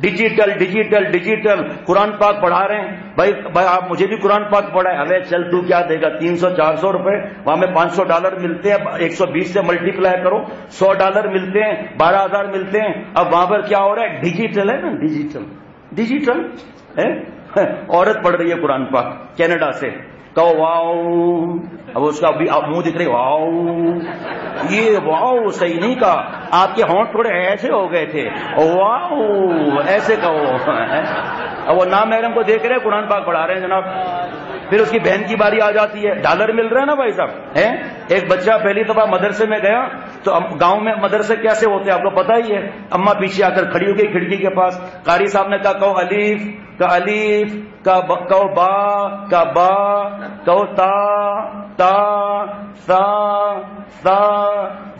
Digital digital digital قرآن پاک پڑھا رہے ہیں. بھائی آپ مجھے بھی قرآن پاک پڑھائے. ابے چل تو کیا دے گا, 300-400 روپے, وہاں میں $500 ملتے ہیں, 120 سے ملٹیپلائی کرو, $100 ملتے ہیں, 12,000 ملتے ہیں. اب وہاں پر کیا ہو رہا ہے, ڈیجیٹل ہے نا, ڈیجیٹل ہے. عورت پڑھ رہی ہے قرآن پاک کینیڈا سے, کہو واؤ, اب اس کا منہ دکھ رہی, واؤ, یہ واؤ صحیح نہیں کہا, آپ کے ہونٹ تھوڑے ایسے ہو گئے تھے, واؤ ایسے کہو. اب وہ نامحرم کو دیکھ رہے قرآن پاک پڑھا رہے ہیں جناب. پھر اس کی بہن کی باری آ جاتی ہے, ڈالر مل رہا ہے نا بھائی صاحب. ایک بچہ پہلی دفعہ مدرسے میں گیا تو گاؤں میں مدرسے کیسے ہوتے ہیں آپ کو پتا ہی ہے. اماں پیچھے آ کر کھڑی ہو گئی کھڑکی کے پاس, قاری صاحب نے کہا کہو الف, کا الف, کہو با, کا با, کہو تا, سا,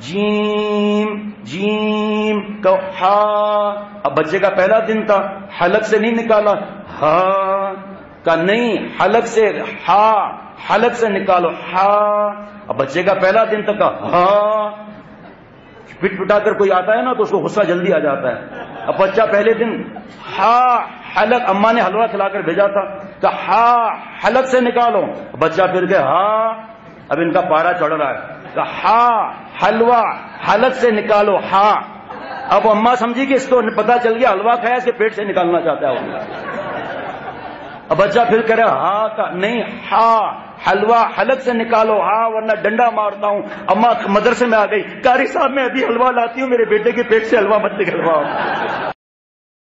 جیم, کہو ہا. اب بچے کا پہلا دن تھا, حلق سے نہیں نکالا, ہا کا نہیں, حلق سے, ہا حلق سے نکالو, ہا. اب بچے کا پہلا دن تک ہا, پٹ پٹا کر کوئی آتا ہے نا تو اس کو غصہ جلدی آ جاتا ہے. اب بچہ پہلے دن ہا حلق, اماں نے حلوہ کھلا کر بھیجا تھا, کہ ہا حلق سے نکالو. بچہ پھر کہ ہا, اب ان کا پارا چڑھ رہا ہے, کہ ہا حلوہ حلق سے نکالو, ہا. اب اماں سمجھی کہ اس کو پتا چل گیا حلوہ کھایا, اس کے پیٹ سے نکالنا چاہتا ہے وہ. اب بچہ پھر کہہ رہا ہا کا نہیں, ہا حلوہ حلق سے نکالو, ہا ورنہ ڈنڈا مارتا ہوں. اماں مدرسے میں آ گئی, قاری صاحب میں ابھی حلوہ لاتی ہوں, میرے بیٹے کے پیٹ سے حلوہ مت نکلواؤ.